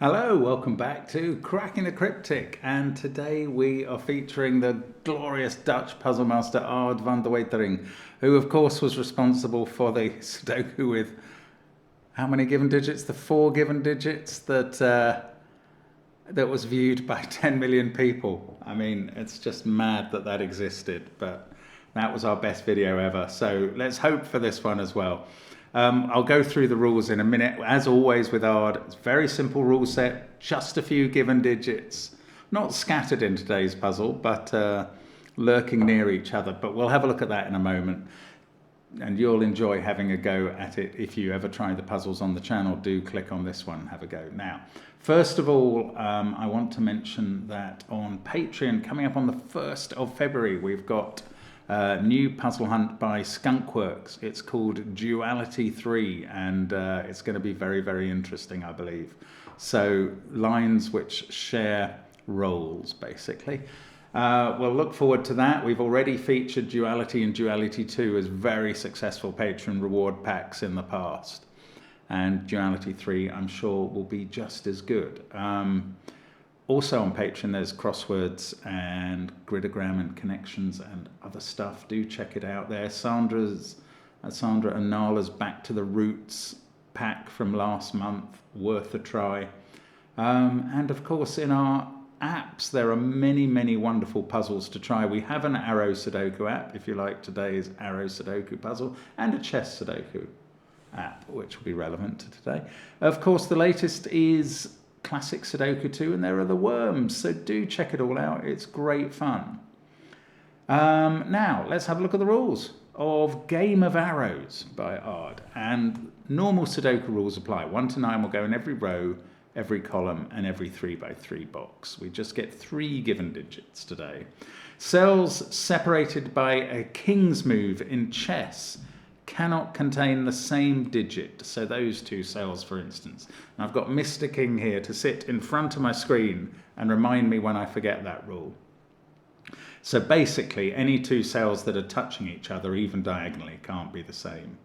Hello, welcome back to Cracking the Cryptic, and today we are featuring the glorious Dutch puzzle master Ard van der Wetering, who of course was responsible for the Sudoku with how many given digits? The 4 given digits that was viewed by 10 million people. I mean, it's just mad that that existed, but that was our best video ever. So let's hope for this one as well. I'll go through the rules in a minute. As always with Ard, it's a very simple rule set, just a few given digits. Not scattered in today's puzzle, but lurking near each other. But we'll have a look at that in a moment. And you'll enjoy having a go at it. If you ever try the puzzles on the channel, do click on this one, have a go. Now, first of all, I want to mention that on Patreon, coming up on the 1st of February, we've got new puzzle hunt by Skunkworks. It's called Duality 3, and it's going to be very, very interesting, I believe. So lines which share roles, basically. We'll look forward to that. We've already featured Duality and Duality 2 as very successful Patreon reward packs in the past. And Duality 3, I'm sure, will be just as good. Also on Patreon, there's crosswords and gridogram and connections and other stuff. Do check it out there. Sandra and Nala's Back to the Roots pack from last month, worth a try. And of course, in our apps, there are many, many wonderful puzzles to try. We have an Arrow Sudoku app, if you like today's Arrow Sudoku puzzle, and a Chess Sudoku app, which will be relevant to today. Of course, the latest is Classic Sudoku 2, and there are the Worms, so do check it all out. It's great fun. Now, let's have a look at the rules of Game of Arrows by Ard. And normal Sudoku rules apply. 1 to 9 will go in every row, every column, and every 3x3 box. We just get 3 given digits today. Cells separated by a king's move in chess cannot contain the same digit. So those 2 cells, for instance. And I've got Mr. King here to sit in front of my screen and remind me when I forget that rule. So basically, any 2 cells that are touching each other, even diagonally, can't be the same.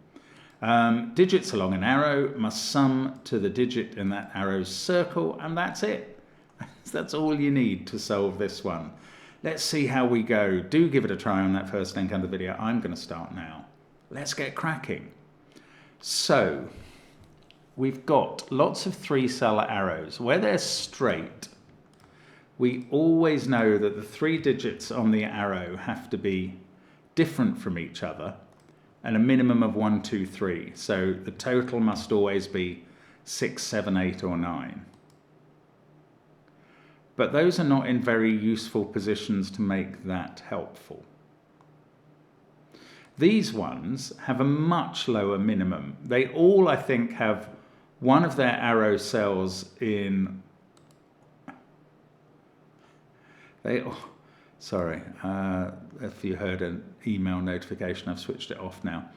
Digits along an arrow must sum to the digit in that arrow's circle, and that's it. That's all you need to solve this one. Let's see how we go. Do give it a try on that first link under the video. I'm going to start now. Let's get cracking. So, we've got lots of 3-cell arrows. Where they're straight, we always know that the 3 digits on the arrow have to be different from each other, and a minimum of 1, 2, 3. So the total must always be 6, 7, 8, or 9. But those are not in very useful positions to make that helpful. These ones have a much lower minimum. They all, I think, have one of their arrow cells in... Sorry, if you heard an email notification, I've switched it off now.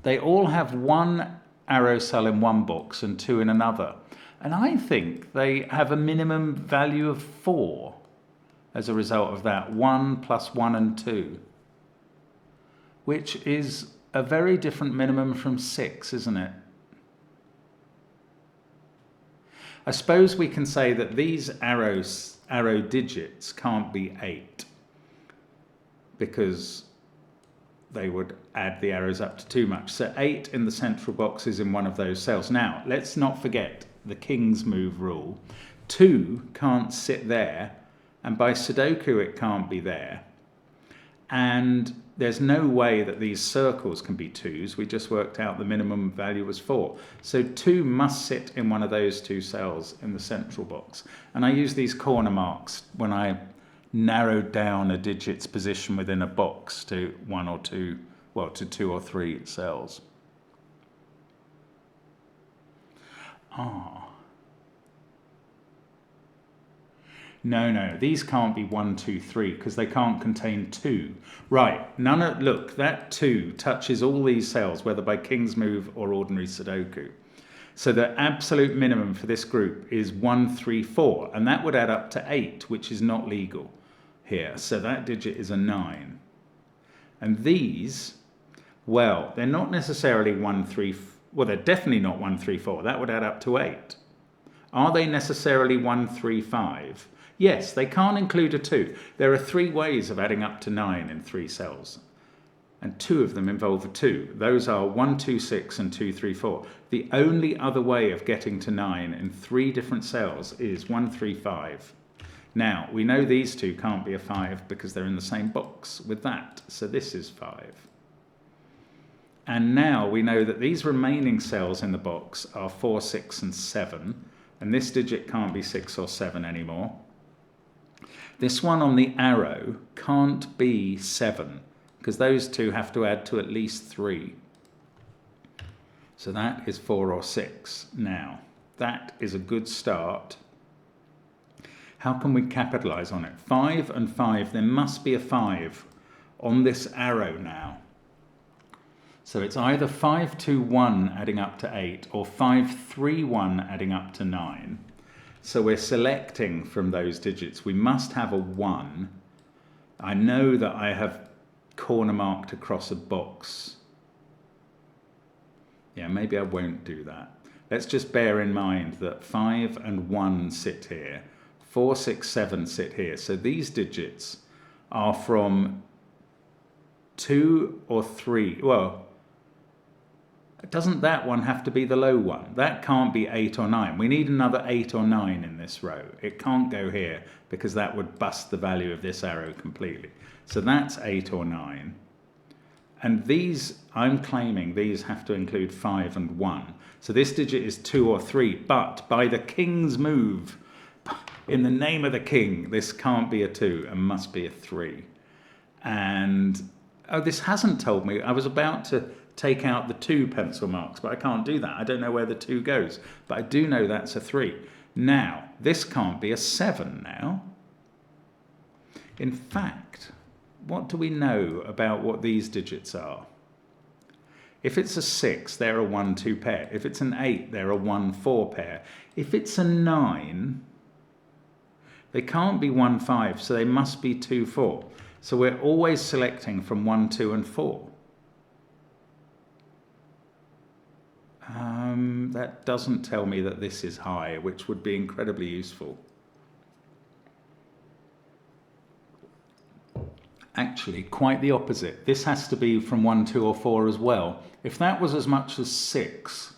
They all have 1 arrow cell in one box and 2 in another. And I think they have a minimum value of 4 as a result of that. 1 plus 1 and 2. Which is a very different minimum from 6, isn't it? I suppose we can say that these arrow digits can't be 8 because they would add the arrows up to too much. So 8 in the central box is in one of those cells. Now, let's not forget the king's move rule. 2 can't sit there, and by Sudoku it can't be there. And there's no way that these circles can be 2s. We just worked out the minimum value was 4. So 2 must sit in one of those 2 cells in the central box. And I use these corner marks when I narrowed down a digit's position within a box to 1 or 2, well, to 2 or 3 cells. No, these can't be 1, 2, 3 because they can't contain 2. Right, look, that 2 touches all these cells, whether by king's move or ordinary Sudoku. So the absolute minimum for this group is 1, 3, 4, and that would add up to 8, which is not legal here. So that digit is a 9. And these, well, they're not necessarily 1, 3, well, they're definitely not 1, 3, 4. That would add up to 8. Are they necessarily 1, 3, 5? Yes, they can't include a 2. There are 3 ways of adding up to 9 in 3 cells. And 2 of them involve a 2. Those are 1, 2, 6 and 2, 3, 4. The only other way of getting to 9 in 3 different cells is 1, 3, 5. Now, we know these 2 can't be a 5 because they're in the same box with that. So this is 5. And now we know that these remaining cells in the box are 4, 6 and 7. And this digit can't be 6 or 7 anymore. This one on the arrow can't be 7 because those 2 have to add to at least 3. So that is 4 or 6. Now, that is a good start. How can we capitalize on it? 5 and 5, there must be a 5 on this arrow now. So it's either 5, 2, 1 adding up to 8 or 5, 3, 1 adding up to 9. So we're selecting from those digits. We must have a 1. I know that I have corner marked across a box. Yeah, maybe I won't do that. Let's just bear in mind that 5 and 1 sit here. 4, 6, 7 sit here. So these digits are from 2 or 3. Well, doesn't that one have to be the low one? That can't be 8 or 9. We need another 8 or 9 in this row. It can't go here because that would bust the value of this arrow completely. So that's 8 or 9. And these, I'm claiming these have to include 5 and 1. So this digit is 2 or 3, but by the king's move, in the name of the king, this can't be a 2 and must be a 3. And, oh, this hasn't told me. I was about to take out the 2 pencil marks, but I can't do that. I don't know where the 2 goes, but I do know that's a 3. Now, this can't be a 7 now. In fact, what do we know about what these digits are? If it's a 6, they're a 1, 2 pair. If it's an 8, they're a 1, 4 pair. If it's a 9, they can't be 1, 5, so they must be 2, 4. So we're always selecting from 1, 2 and 4. That doesn't tell me that this is high, which would be incredibly useful. Actually, quite the opposite. This has to be from 1, 2 or 4 as well. If that was as much as 6,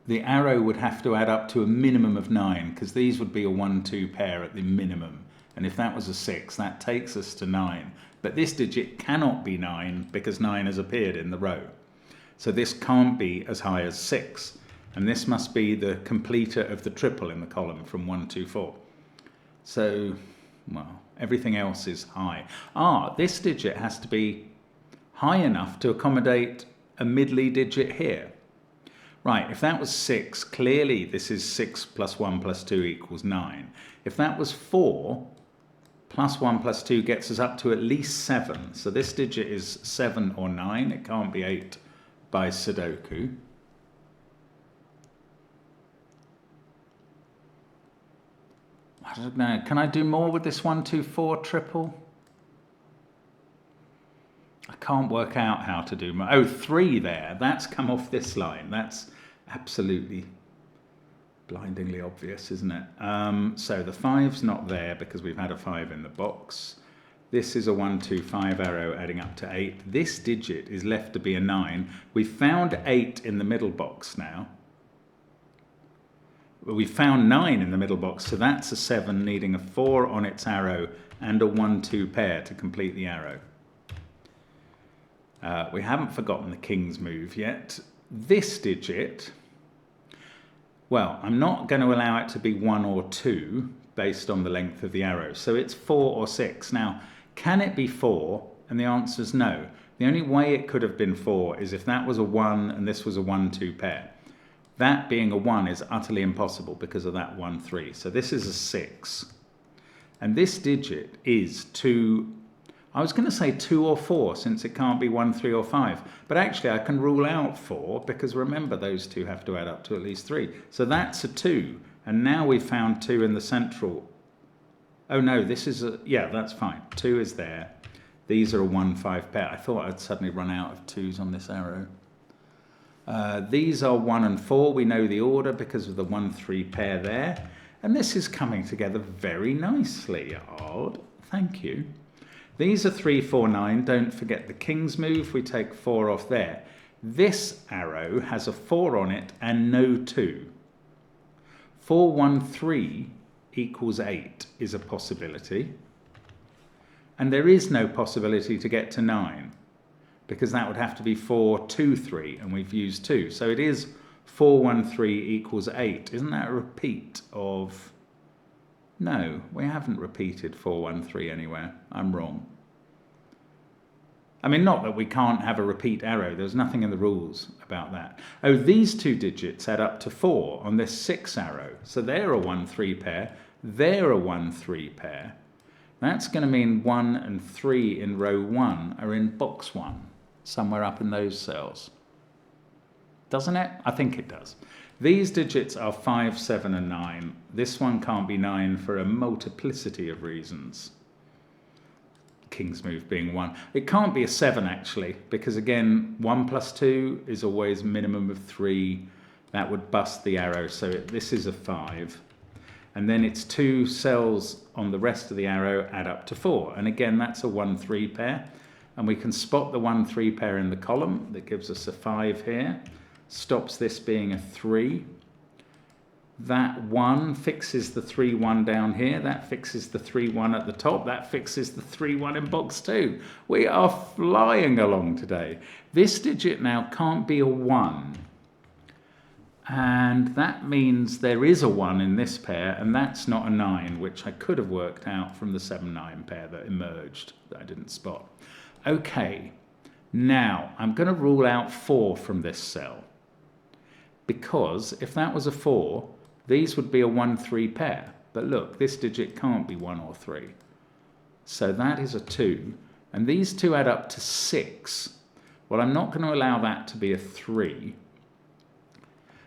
the arrow would have to add up to a minimum of 9, because these would be a 1, 2 pair at the minimum. And if that was a 6, that takes us to 9. But this digit cannot be 9 because 9 has appeared in the row. So this can't be as high as 6. And this must be the completer of the triple in the column from 1, 2, 4. So, well, everything else is high. This digit has to be high enough to accommodate a middly digit here. Right, if that was 6, clearly this is 6 plus 1 plus 2 equals 9. If that was 4, plus 1 plus 2 gets us up to at least 7. So this digit is 7 or 9. It can't be 8 by Sudoku. I don't know. Can I do more with this 1, 2, 4 triple? I can't work out how to do more. Oh, 3 there. That's come off this line. That's absolutely blindingly obvious, isn't it? So the 5's not there because we've had a 5 in the box. This is a 1, 2, 5 arrow adding up to 8. This digit is left to be a 9. We found 8 in the middle box now. We found 9 in the middle box, so that's a 7 needing a 4 on its arrow and a 1, 2 pair to complete the arrow. We haven't forgotten the king's move yet. This digit, well, I'm not going to allow it to be 1 or 2 based on the length of the arrow. So it's 4 or 6. Now, can it be 4? And the answer is no. The only way it could have been 4 is if that was a 1 and this was a 1, 2 pair. That being a 1 is utterly impossible because of that 1, 3. So this is a 6. And this digit is 2. I was going to say 2 or 4 since it can't be 1, 3 or 5. But actually I can rule out 4 because remember those 2 have to add up to at least 3. So that's a 2. And now we've found 2 in the central. Oh no, this is a, yeah, that's fine. 2 is there. These are a 1, 5 pair. I thought I'd suddenly run out of 2s on this arrow. These are 1 and 4. We know the order because of the 1-3 pair there. And this is coming together very nicely. Odd. Thank you. These are 3, 4, 9. Don't forget the king's move. We take 4 off there. This arrow has a 4 on it and no 2. 4, 1, 3 equals 8 is a possibility. And there is no possibility to get to 9, because that would have to be 4, 2, 3, and we've used 2. So it is 4, 1, 3 equals 8. Isn't that a repeat of... No, we haven't repeated 4, 1, 3 anywhere. I'm wrong. I mean, not that we can't have a repeat arrow. There's nothing in the rules about that. Oh, these 2 digits add up to 4 on this 6 arrow. So they're a 1-3 pair. They're a 1-3 pair. That's going to mean 1 and 3 in row 1 are in box 1, somewhere up in those cells. Doesn't it? I think it does. These digits are 5, 7 and 9. This one can't be 9 for a multiplicity of reasons. King's move being 1. It can't be a 7 actually, because again 1 plus 2 is always minimum of 3. That would bust the arrow, so this is a 5. And then it's 2 cells on the rest of the arrow add up to 4. And again, that's a 1-3 pair. And we can spot the 1-3 pair in the column. That gives us a 5 here. Stops this being a 3. That 1 fixes the 3-1 down here. That fixes the 3-1 at the top. That fixes the 3-1 in box 2. We are flying along today. This digit now can't be a 1. And that means there is a 1 in this pair, and that's not a 9, which I could have worked out from the 7-9 pair that emerged that I didn't spot. Okay, now I'm going to rule out 4 from this cell, because if that was a 4, these would be a 1-3 pair. But look, this digit can't be 1 or 3. So that is a 2, and these 2 add up to 6. Well, I'm not going to allow that to be a 3.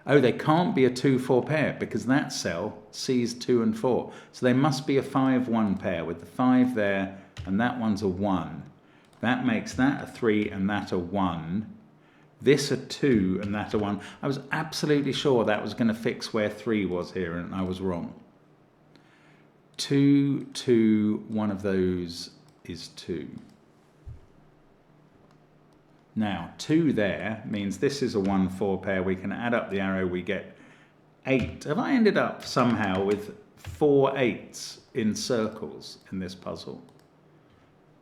Oh, they can't be a 2-4 pair because that cell sees 2 and 4. So they must be a 5-1 pair with the 5 there, and that one's a 1. That makes that a 3 and that a 1. This a 2 and that a 1. I was absolutely sure that was going to fix where 3 was here, and I was wrong. 2, 2, one of those is 2. Now, 2 there means this is a 1-4 pair. We can add up the arrow, we get 8. Have I ended up somehow with 4 8s in circles in this puzzle?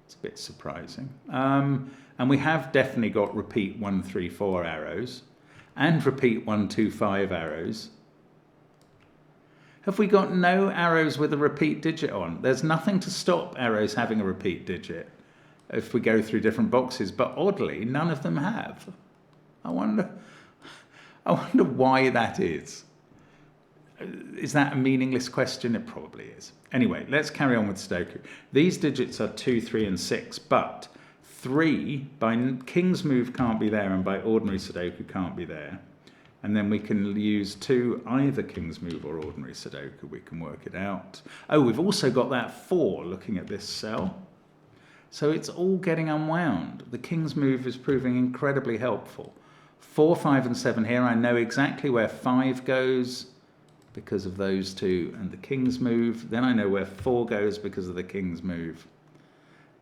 It's a bit surprising. And we have definitely got repeat 1, 3, 4 arrows and repeat 1, 2, 5 arrows. Have we got no arrows with a repeat digit on? There's nothing to stop arrows having a repeat digit if we go through different boxes, but oddly, none of them have. I wonder why that is. Is that a meaningless question? It probably is. Anyway, let's carry on with Sudoku. These digits are 2, 3, and 6, but 3 by King's move can't be there, and by ordinary Sudoku can't be there. And then we can use 2, either King's move or ordinary Sudoku. We can work it out. Oh, we've also got that 4 looking at this cell. So it's all getting unwound. The King's move is proving incredibly helpful. 4, 5, and 7 here. I know exactly where 5 goes because of those 2 and the King's move. Then I know where 4 goes because of the King's move.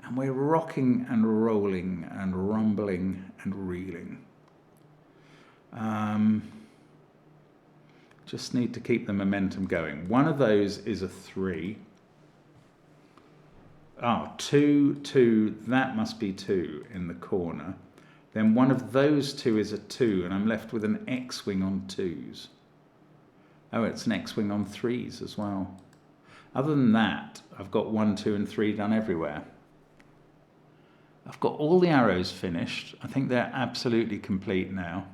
And we're rocking and rolling and rumbling and reeling. Just need to keep the momentum going. One of those is a 3. 2, 2, that must be 2 in the corner. Then one of those 2 is a 2, and I'm left with an X-wing on 2s. Oh, it's an X-wing on 3s as well. Other than that, I've got 1, 2, and 3 done everywhere. I've got all the arrows finished. I think they're absolutely complete now.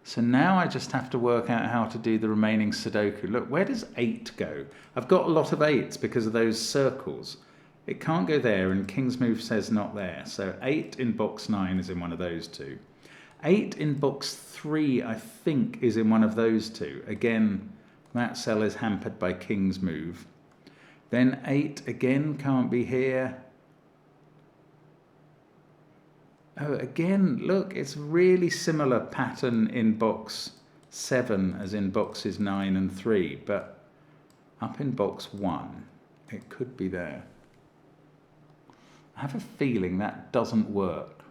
So now I just have to work out how to do the remaining Sudoku. Look, where does 8 go? I've got a lot of 8s because of those circles. It can't go there, and King's move says not there. So 8 in box 9 is in one of those 2. 8 in box 3, I think, is in one of those 2. Again, that cell is hampered by King's move. Then 8 again can't be here. Oh, again, look, it's really similar pattern in box 7 as in boxes 9 and 3, but up in box 1, it could be there. I have a feeling that doesn't work.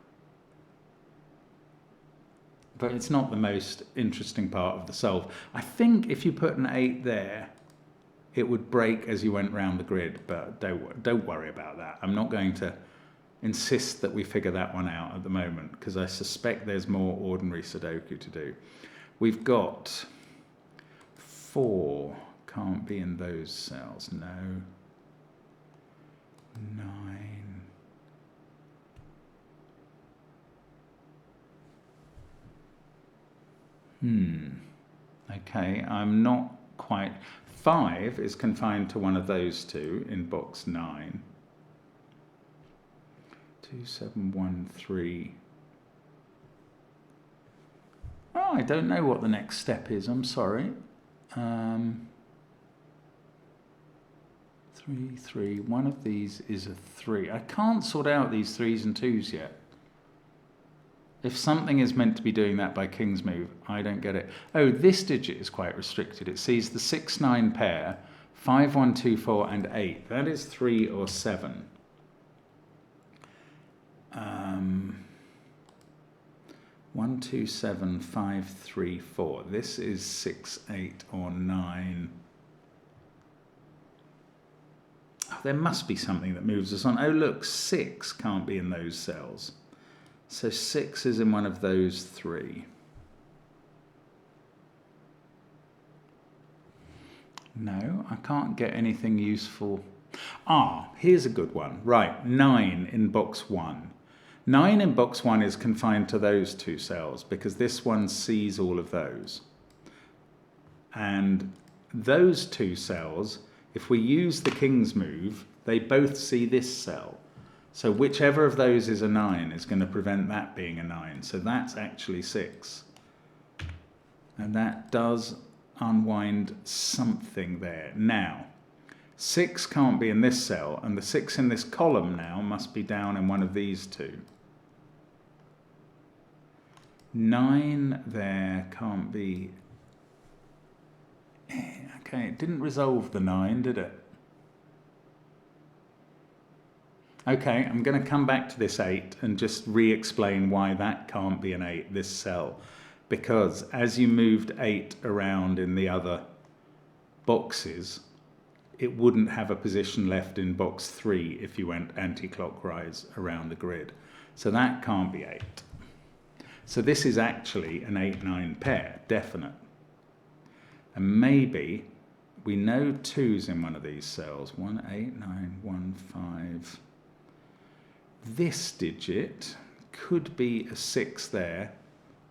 But it's not the most interesting part of the solve. I think if you put an 8 there, it would break as you went round the grid, but don't worry about that. I'm not going to insist that we figure that one out at the moment, because I suspect there's more ordinary Sudoku to do. We've got 4, can't be in those cells, no. 9. Okay, I'm not quite. 5 is confined to one of those two in box 9. 2, 7, 1, 3. Oh, I don't know what the next step is, I'm sorry. 3, 3. One of these is a 3. I can't sort out these 3s and 2s yet. If something is meant to be doing that by King's move, I don't get it. Oh, this digit is quite restricted. It sees the 6, 9 pair, 5, 1, 2, 4, and 8. That is 3 or 7. 1, 2, 7, 5, 3, 4. This is 6, 8, or 9. Oh, there must be something that moves us on. Oh, look, 6 can't be in those cells. So 6 is in one of those 3. No, I can't get anything useful. Ah, here's a good one. Right, 9 in box 1. 9 in box 1 is confined to those 2 cells because this one sees all of those. And those 2 cells, if we use the King's move, they both see this cell. So whichever of those is a 9 is going to prevent that being a 9. So that's actually 6. And that does unwind something there. Now, 6 can't be in this cell, and the 6 in this column now must be down in one of these 2. 9 there can't be. Okay, it didn't resolve the 9, did it? Okay, I'm going to come back to this 8 and just re-explain why that can't be an 8, this cell. Because as you moved 8 around in the other boxes, it wouldn't have a position left in box 3 if you went anti-clockwise around the grid. So that can't be 8. So this is actually an 8-9 pair, definite. And maybe we know 2's in one of these cells. 1, 8, 9, 1, 5. This digit could be a 6 there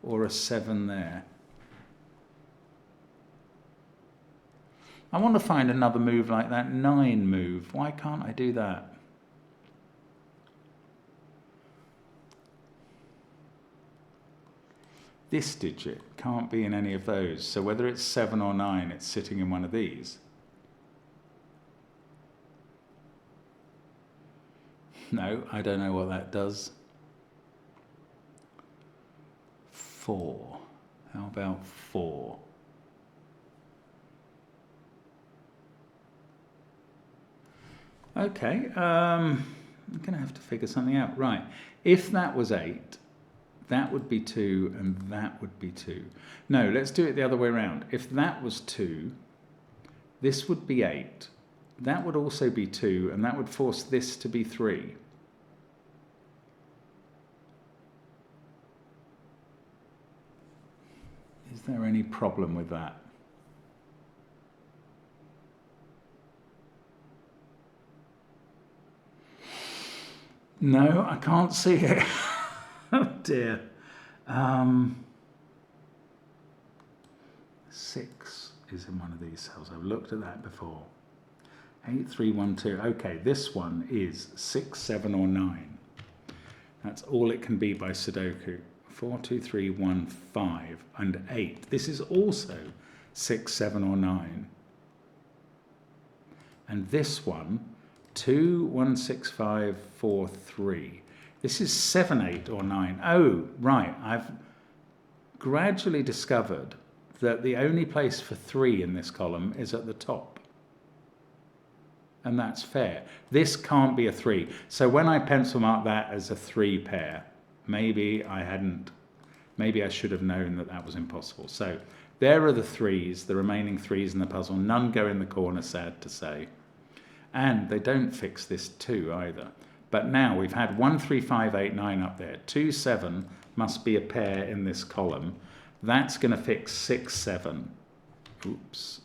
or a 7 there. I want to find another move like that 9 move. Why can't I do that? This digit can't be in any of those. So whether it's 7 or 9, it's sitting in one of these. No, I don't know what that does. 4. How about 4? Okay, I'm going to have to figure something out. Right, if that was 8, that would be 2 and that would be 2. No, let's do it the other way around. If that was 2, this would be 8. That would also be 2 and that would force this to be 3. Is there any problem with that? No, I can't see it. Oh dear. 6 is in one of these cells. I've looked at that before. 8, 3, 1, 2. Okay, this one is 6, 7, or 9. That's all it can be by Sudoku. 4, 2, 3, 1, 5, and 8. This is also 6, 7, or 9. And this one, 2, 1, 6, 5, 4, 3. This is 7, 8 or 9. Oh, right. I've gradually discovered that the only place for 3 in this column is at the top. And that's fair. This can't be a 3. So when I pencil mark that as a 3 pair, maybe I should have known that that was impossible. So there are the 3s, the remaining 3s in the puzzle. None go in the corner, sad to say. And they don't fix this 2 either. But now we've had 1, 3, 5, 8, 9 up there. 2, 7 must be a pair in this column. That's going to fix 6, 7. Oops.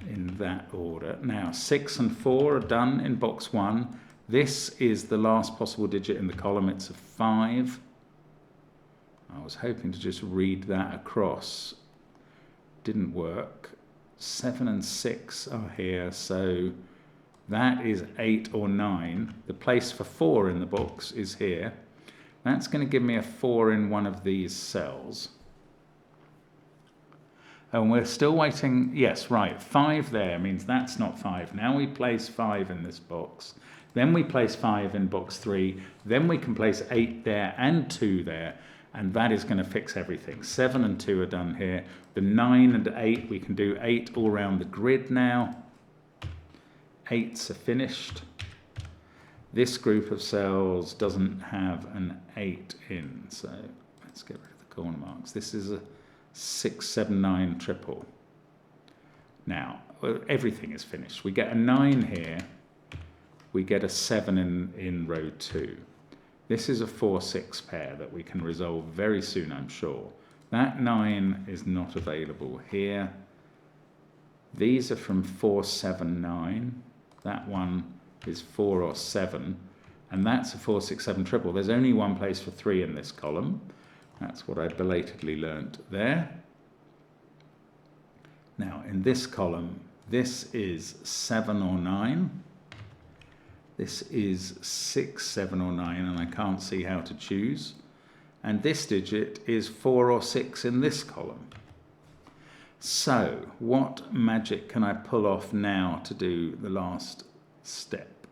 In that order. Now 6 and 4 are done in box 1. This is the last possible digit in the column. It's a 5. I was hoping to just read that across. Didn't work. 7 and 6 are here, so that is 8 or 9. The place for 4 in the box is here. That's going to give me a 4 in one of these cells. And we're still waiting. Yes, right. 5 there means that's not 5. Now we place 5 in this box. Then we place 5 in box 3. Then we can place 8 there and 2 there. And that is going to fix everything. 7 and 2 are done here. The 9 and 8, we can do 8 all around the grid now. 8s are finished. This group of cells doesn't have an 8 in, so let's get rid of the corner marks. This is a 6, 7, 9 triple. Now, everything is finished. We get a 9 here. We get a 7 in row 2. This is a 4, 6 pair that we can resolve very soon, I'm sure. That 9 is not available here. These are from 4, 7, 9. That one is 4 or 7. And that's a 4, 6, 7 triple. There's only one place for 3 in this column. That's what I belatedly learnt there. Now, in this column, this is 7 or 9. This is 6, 7 or 9, and I can't see how to choose. And this digit is 4 or 6 in this column. So, what magic can I pull off now to do the last step?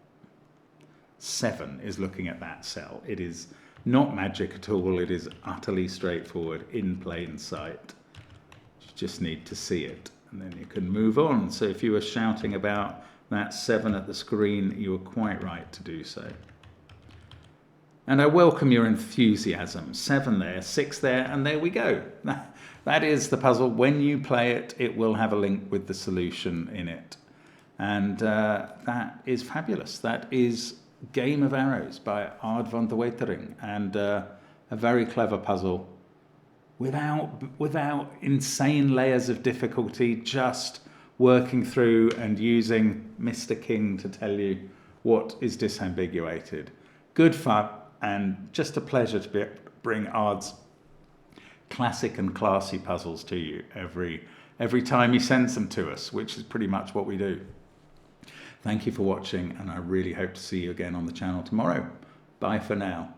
7 is looking at that cell. It is not magic at all. It is utterly straightforward, in plain sight. You just need to see it, and then you can move on. So if you were shouting about that 7 at the screen, you were quite right to do so. And I welcome your enthusiasm. 7 there, 6 there, and there we go. That is the puzzle. When you play it, it will have a link with the solution in it. And that is fabulous. That is Game of Arrows by Aard van de Wetering, and a very clever puzzle without insane layers of difficulty, just working through and using Mr. King to tell you what is disambiguated. Good fun, and just a pleasure to bring Aard's classic and classy puzzles to you every time he sends them to us, which is pretty much what we do. Thank you for watching, and I really hope to see you again on the channel tomorrow. Bye for now.